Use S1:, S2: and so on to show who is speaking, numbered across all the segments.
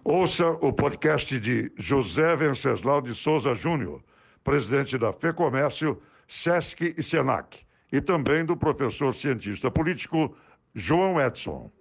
S1: Ouça o podcast de José Venceslau de Souza Júnior, presidente da FEComércio, SESC e SENAC, e também do professor cientista político João Edson.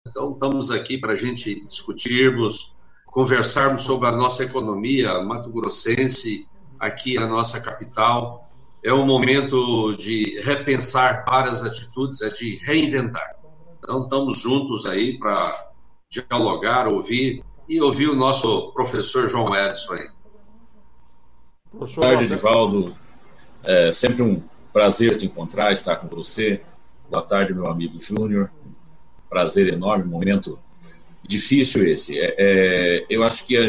S2: Então, estamos aqui para a gente discutirmos, conversarmos sobre a nossa economia mato-grossense, aqui a nossa capital. É um momento de repensar várias atitudes, é de reinventar. Então, estamos juntos aí para dialogar, ouvir o nosso professor João Edson aí.
S3: Boa tarde, Edivaldo. É sempre um prazer te encontrar, estar com você. Boa tarde, meu amigo Júnior. Prazer enorme, momento difícil esse. Eu acho que é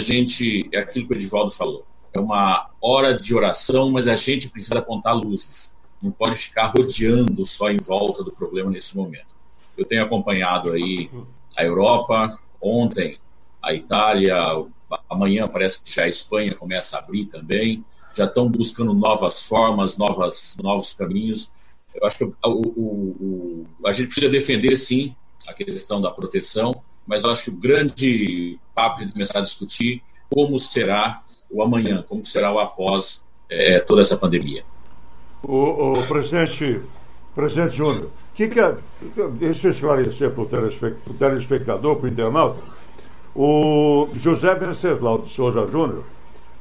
S3: aquilo que o Edivaldo falou, é uma hora de oração, mas a gente precisa apontar luzes, não pode ficar rodeando só em volta do problema nesse momento. Eu tenho acompanhado aí a Europa, ontem a Itália, amanhã parece que já a Espanha começa a abrir também, já estão buscando novas formas, novos caminhos. Eu acho que a gente precisa defender, sim, a questão da proteção, mas eu acho que o grande papo de começar a discutir como será o amanhã, como será o após toda essa pandemia.
S1: O presidente Júnior, deixa eu esclarecer para o telespectador, para o internauta, o José Venceslau de Souza Júnior,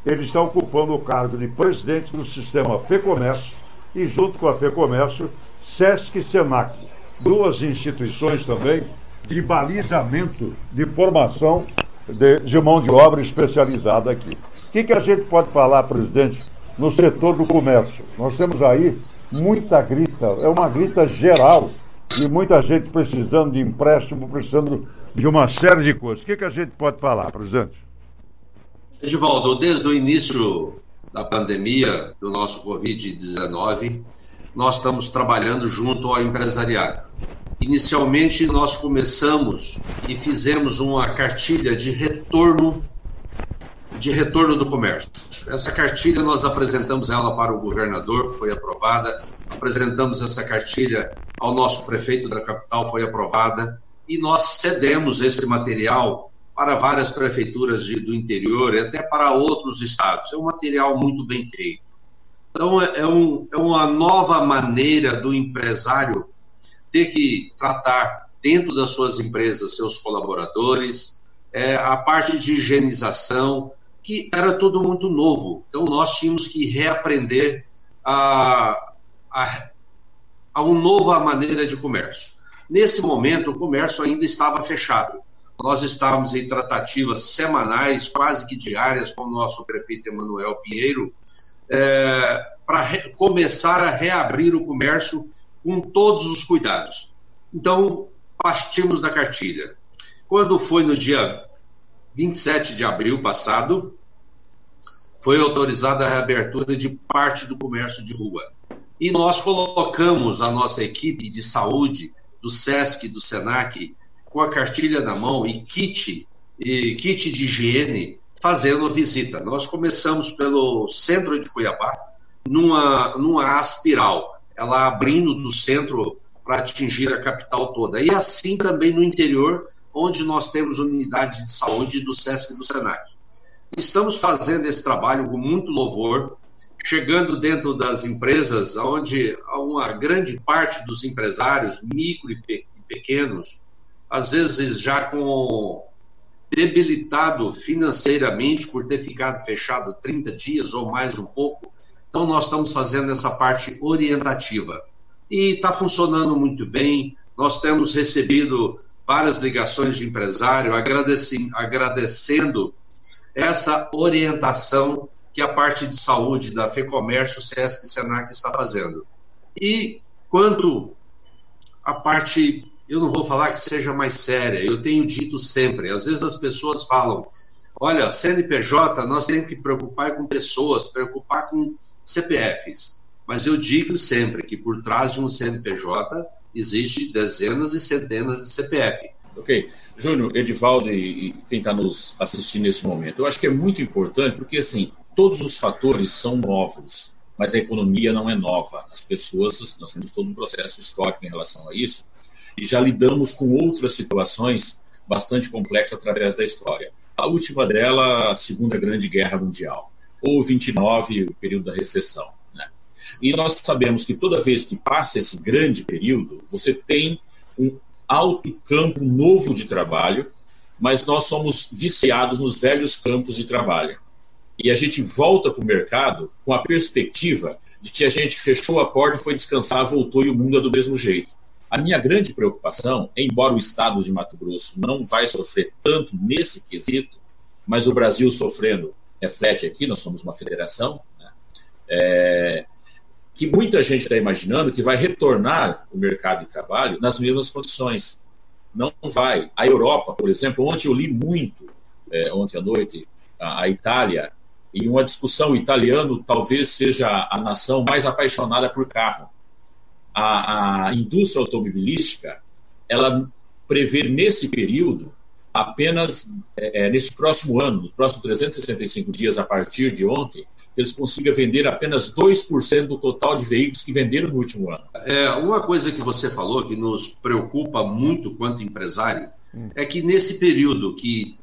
S1: ele está ocupando o cargo de presidente do sistema FEComércio e, junto com a FEComércio, SESC e SENAC, duas instituições também de balizamento de formação de mão de obra especializada aqui. O que a gente pode falar, presidente, no setor do comércio? Nós temos aí muita grita, é uma grita geral, e muita gente precisando de empréstimo, precisando de uma série de coisas. O que a gente pode falar, presidente?
S2: Edivaldo, desde o início da pandemia do nosso Covid-19, nós estamos trabalhando junto ao empresariado. Inicialmente, nós começamos e fizemos uma cartilha de retorno do comércio. Essa cartilha, nós apresentamos ela para o governador, foi aprovada, apresentamos essa cartilha ao nosso prefeito da capital, foi aprovada, e nós cedemos esse material para várias prefeituras do interior e até para outros estados. É um material muito bem feito. Então, é uma nova maneira do empresário ter que tratar dentro das suas empresas seus colaboradores, a parte de higienização, que era tudo muito novo. Então, nós tínhamos que reaprender a uma nova maneira de comércio. Nesse momento, o comércio ainda estava fechado. Nós estávamos em tratativas semanais, quase que diárias, com o nosso prefeito Emanuel Pinheiro, para começar a reabrir o comércio com todos os cuidados. Então, partimos da cartilha. Quando foi no dia 27 de abril passado, foi autorizada a reabertura de parte do comércio de rua. E nós colocamos a nossa equipe de saúde, do SESC, do SENAC, com a cartilha na mão e kit de higiene, fazendo visita. Nós começamos pelo centro de Cuiabá, numa aspiral, ela abrindo do centro para atingir a capital toda. E assim também no interior, onde nós temos unidade de saúde do SESC e do SENAC. Estamos fazendo esse trabalho com muito louvor, chegando dentro das empresas, onde uma grande parte dos empresários, micro e pequenos, às vezes já debilitado financeiramente por ter ficado fechado 30 dias ou mais um pouco. Então, nós estamos fazendo essa parte orientativa. E está funcionando muito bem. Nós temos recebido várias ligações de empresário agradecendo essa orientação que a parte de saúde da FEComércio, SESC e SENAC está fazendo. E quanto à parte, eu não vou falar que seja mais séria, eu tenho dito sempre, às vezes as pessoas falam, olha, CNPJ, nós temos que preocupar com pessoas, preocupar com CPFs. Mas eu digo sempre que por trás de um CNPJ existe dezenas e centenas de CPF.
S3: Ok. Júnior, Edivaldo e quem está nos assistindo nesse momento, eu acho que é muito importante porque, assim, todos os fatores são novos, mas a economia não é nova. As pessoas, nós temos todo um processo histórico em relação a isso e já lidamos com outras situações bastante complexas através da história. A última dela, a Segunda Grande Guerra Mundial, ou 29, o período da recessão, né? E nós sabemos que toda vez que passa esse grande período, você tem um alto campo novo de trabalho, mas nós somos viciados nos velhos campos de trabalho. E a gente volta para o mercado com a perspectiva de que a gente fechou a porta, foi descansar, voltou e o mundo é do mesmo jeito. A minha grande preocupação, embora o estado de Mato Grosso não vai sofrer tanto nesse quesito, mas o Brasil sofrendo reflete aqui, nós somos uma federação, né? Que muita gente está imaginando que vai retornar o mercado de trabalho nas mesmas condições. Não vai. A Europa, por exemplo, ontem eu li muito, ontem à noite, a Itália, em uma discussão, o italiano talvez seja a nação mais apaixonada por carro. A indústria automobilística, ela prevê nesse período, apenas nesse próximo ano, nos próximos 365 dias a partir de ontem, que eles consigam vender apenas 2% do total de veículos que venderam no último ano.
S2: Uma coisa que você falou que nos preocupa muito quanto empresário é que nesse período que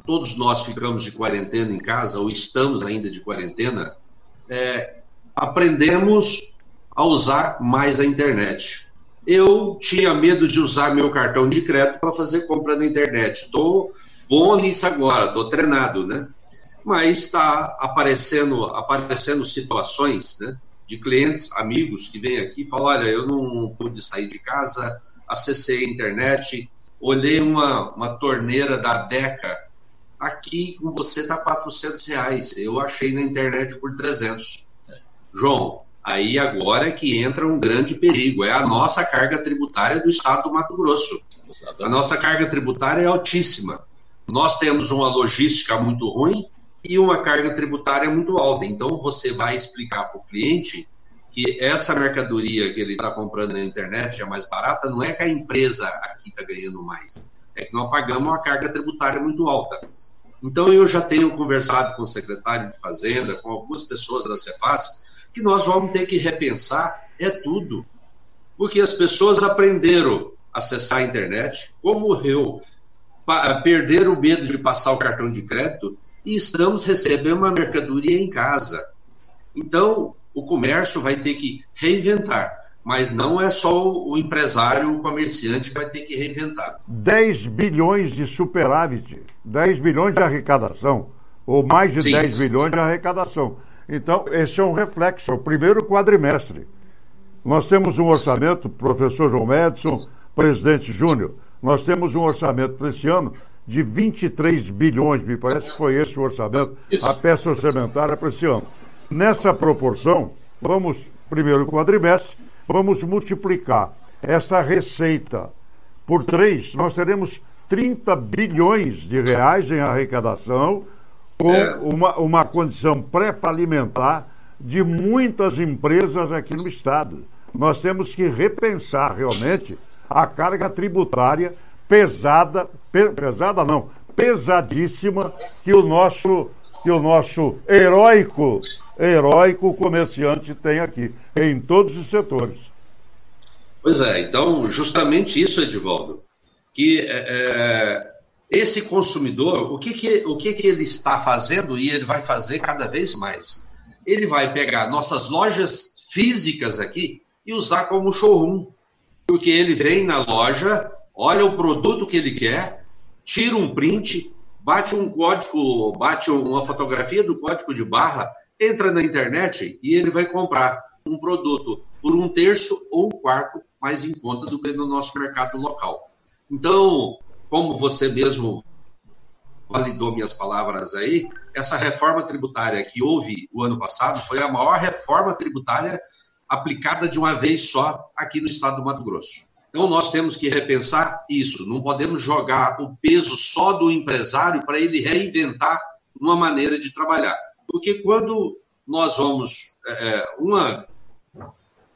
S2: todos nós ficamos de quarentena em casa, ou estamos ainda de quarentena, aprendemos a usar mais a internet. Eu tinha medo de usar meu cartão de crédito para fazer compra na internet. Estou bom nisso agora, estou treinado, né? Mas está aparecendo situações, né, de clientes, amigos que vêm aqui e falam, olha, eu não pude sair de casa, acessei a internet, olhei uma torneira da Deca, aqui com você está R$400, eu achei na internet por 300. João, aí agora é que entra um grande perigo, é a nossa carga tributária do estado do Mato Grosso. Exatamente. A nossa carga tributária é altíssima. Nós temos uma logística muito ruim e uma carga tributária muito alta. Então, você vai explicar para o cliente que essa mercadoria que ele está comprando na internet é mais barata, não é que a empresa aqui está ganhando mais, é que nós pagamos uma carga tributária muito alta. Então, eu já tenho conversado com o secretário de Fazenda, com algumas pessoas da Cefaz, que nós vamos ter que repensar tudo. Porque as pessoas aprenderam a acessar a internet, como eu, perderam o medo de passar o cartão de crédito, e estamos recebendo uma mercadoria em casa. Então, o comércio vai ter que reinventar, mas não é só o empresário, o comerciante que vai ter que reinventar.
S1: 10 bilhões de superávit, 10 bilhões de arrecadação, ou mais de 10 bilhões de arrecadação. Então, esse é um reflexo, é o primeiro quadrimestre. Nós temos um orçamento, professor João Medson, presidente Júnior, nós temos um orçamento para esse ano de 23 bilhões, me parece que foi esse o orçamento, a peça orçamentária para esse ano. Nessa proporção, vamos, primeiro quadrimestre, vamos multiplicar essa receita por 3, nós teremos 30 bilhões de reais em arrecadação, com uma condição pré-falimentar de muitas empresas aqui no estado. Nós temos que repensar realmente a carga tributária pesadíssima que o nosso heróico comerciante tem aqui, em todos os setores.
S2: Pois é, então, justamente isso, Edivaldo, que esse consumidor, o que ele está fazendo, e ele vai fazer cada vez mais? Ele vai pegar nossas lojas físicas aqui e usar como showroom, porque ele vem na loja, olha o produto que ele quer, tira um print, bate um código, bate uma fotografia do código de barra, entra na internet e ele vai comprar um produto por 1/3 ou 1/4 mais em conta do que no nosso mercado local. Então, como você mesmo validou minhas palavras aí, essa reforma tributária que houve o ano passado foi a maior reforma tributária aplicada de uma vez só aqui no estado do Mato Grosso. Então, nós temos que repensar isso. Não podemos jogar o peso só do empresário para ele reinventar uma maneira de trabalhar. Porque quando nós vamos...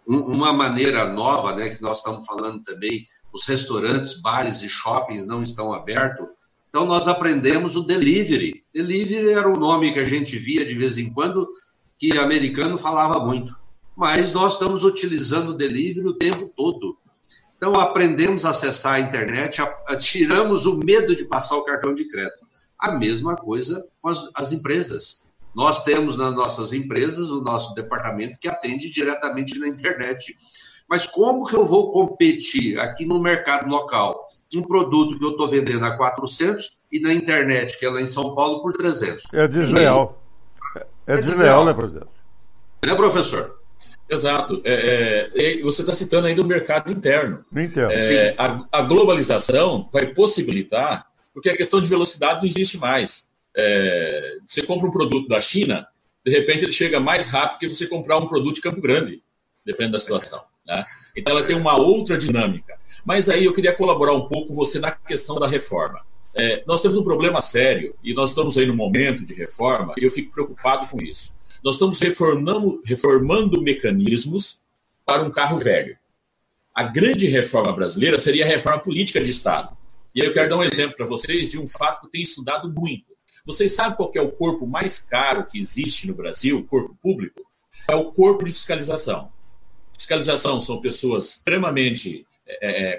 S2: uma maneira nova, né, que nós estamos falando também os restaurantes, bares e shoppings não estão abertos. Então, nós aprendemos o delivery. Delivery era um nome que a gente via de vez em quando, que americano falava muito. Mas nós estamos utilizando o delivery o tempo todo. Então, aprendemos a acessar a internet, tiramos o medo de passar o cartão de crédito. A mesma coisa com as empresas. Nós temos nas nossas empresas o nosso departamento que atende diretamente na internet. Mas como que eu vou competir aqui no mercado local um produto que eu estou vendendo a 400 e na internet, que é lá em São Paulo, por 300?
S1: É desleal. É desleal, né, presidente?
S2: Né, professor?
S3: Exato. Você está citando ainda o mercado interno. A globalização vai possibilitar, porque a questão de velocidade não existe mais. Você compra um produto da China, de repente ele chega mais rápido que você comprar um produto de Campo Grande, dependendo da situação. Né? Então ela tem uma outra dinâmica. Mas aí eu queria colaborar um pouco com você na questão da reforma. Nós temos um problema sério, e nós estamos aí no momento de reforma, e eu fico preocupado com isso. Nós estamos reformando mecanismos para um carro velho. A grande reforma brasileira seria a reforma política de Estado. E aí eu quero dar um exemplo para vocês de um fato que eu tenho estudado muito. Vocês sabem qual que é o corpo mais caro que existe no Brasil, o corpo público? É o corpo de fiscalização. Fiscalização são pessoas extremamente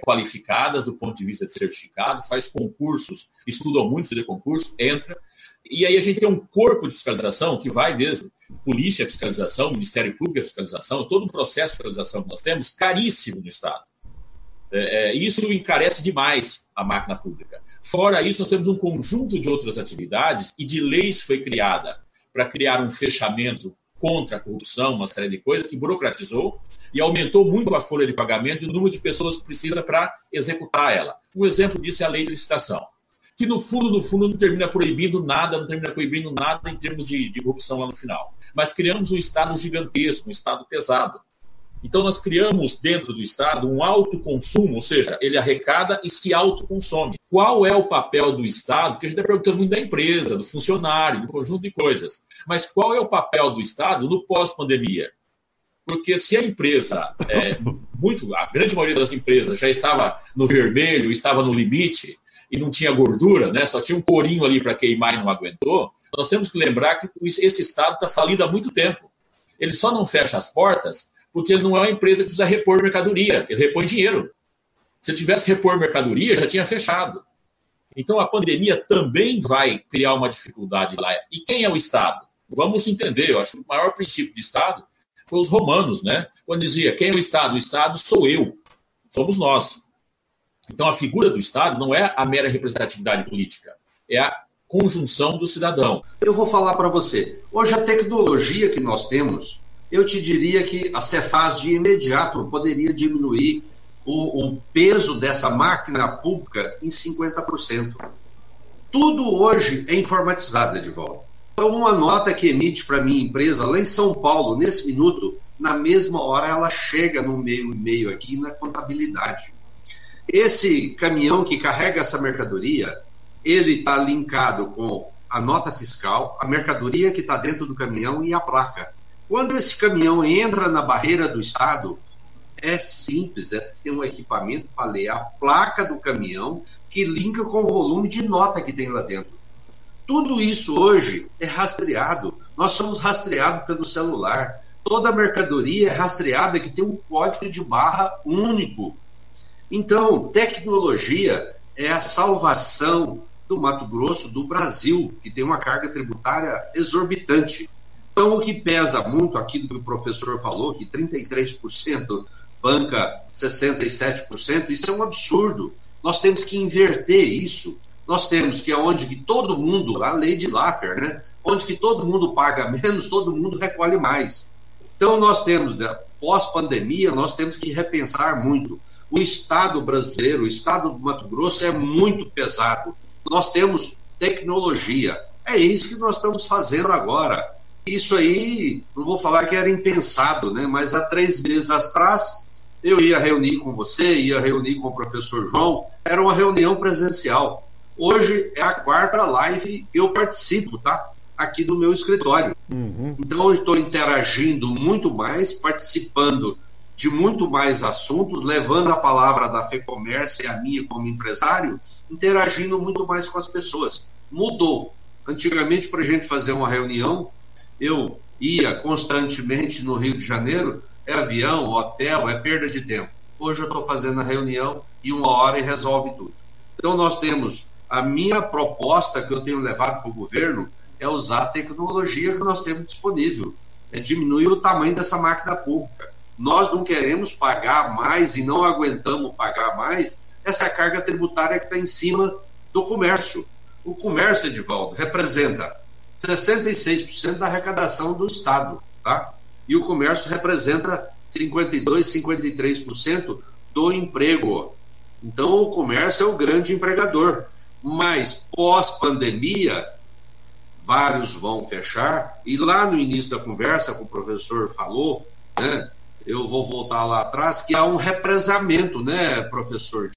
S3: qualificadas do ponto de vista de certificado, faz concursos, estudam muito fazer concurso, entra. E aí a gente tem um corpo de fiscalização que vai desde polícia, fiscalização, Ministério Público, fiscalização, todo um processo de fiscalização que nós temos, caríssimo no Estado. Isso encarece demais a máquina pública. Fora isso, nós temos um conjunto de outras atividades e de leis foi criada para criar um fechamento contra a corrupção, uma série de coisas que burocratizou e aumentou muito a folha de pagamento e o número de pessoas que precisa para executar ela. Um exemplo disso é a lei de licitação, que no fundo não termina proibindo nada, não termina proibindo nada em termos de corrupção lá no final. Mas criamos um Estado gigantesco, um Estado pesado. Então nós criamos dentro do Estado um autoconsumo, ou seja, ele arrecada e se autoconsome. Qual é o papel do Estado? Porque a gente está perguntando muito da empresa, do funcionário, do conjunto de coisas. Mas qual é o papel do Estado no pós-pandemia? Porque se a empresa, a grande maioria das empresas já estava no vermelho, estava no limite, e não tinha gordura, né? Só tinha um corinho ali para queimar e não aguentou, nós temos que lembrar que esse Estado está falido há muito tempo. Ele só não fecha as portas porque ele não é uma empresa que precisa repor mercadoria, ele repõe dinheiro. Se ele tivesse que repor mercadoria, já tinha fechado. Então a pandemia também vai criar uma dificuldade lá. E quem é o Estado? Vamos entender, eu acho que o maior princípio de Estado foi os romanos, né? Quando dizia, quem é o Estado? O Estado sou eu, somos nós. Então, a figura do Estado não é a mera representatividade política, é a conjunção do cidadão.
S2: Eu vou falar para você. Hoje, a tecnologia que nós temos, eu te diria que a Cefaz de imediato poderia diminuir o peso dessa máquina pública em 50%. Tudo hoje é informatizado, Edivaldo. Então, uma nota que emite para a minha empresa lá em São Paulo, nesse minuto, na mesma hora ela chega no e-mail aqui na contabilidade. Esse caminhão que carrega essa mercadoria, ele está linkado com a nota fiscal, a mercadoria que está dentro do caminhão e a placa. Quando esse caminhão entra na barreira do Estado, é simples, é ter um equipamento para ler a placa do caminhão que linka com o volume de nota que tem lá dentro. Tudo isso hoje é rastreado. Nós somos rastreados pelo celular. Toda mercadoria é rastreada que tem um código de barra único. Então, tecnologia é a salvação do Mato Grosso, do Brasil, que tem uma carga tributária exorbitante. Então, o que pesa muito, aquilo que o professor falou, que 33% banca 67%, isso é um absurdo. Nós temos que inverter isso. Nós temos que onde que todo mundo, a lei de Laffer, né? Onde que todo mundo paga menos, todo mundo recolhe mais. Então nós temos, pós-pandemia, nós temos que repensar muito. O Estado brasileiro, o Estado do Mato Grosso é muito pesado. Nós temos tecnologia. É isso que nós estamos fazendo agora. Isso aí, não vou falar que era impensado, né? Mas há 3 meses atrás, eu ia reunir com você, ia reunir com o professor João, era uma reunião presencial. Hoje é a 4ª live que eu participo, tá? Aqui do meu escritório. Então eu estou interagindo muito mais, participando de muito mais assuntos, levando a palavra da FEComércio e a minha como empresário, interagindo muito mais com as pessoas. Mudou. Antigamente, para a gente fazer uma reunião, eu ia constantemente no Rio de Janeiro, é avião, hotel, é perda de tempo. Hoje eu estou fazendo a reunião em 1 hora e resolve tudo. Então nós temos, a minha proposta que eu tenho levado para o governo é usar a tecnologia que nós temos disponível, é diminuir o tamanho dessa máquina pública. Nós não queremos pagar mais e não aguentamos pagar mais essa carga tributária que está em cima do comércio. O comércio, Edivaldo, representa 66% da arrecadação do Estado, tá? E o comércio representa 52%, 53% do emprego. Então, o comércio é o grande empregador. Mas, pós-pandemia, vários vão fechar. E lá no início da conversa, como o professor falou, né, eu vou voltar lá atrás, que há um represamento, né, professor,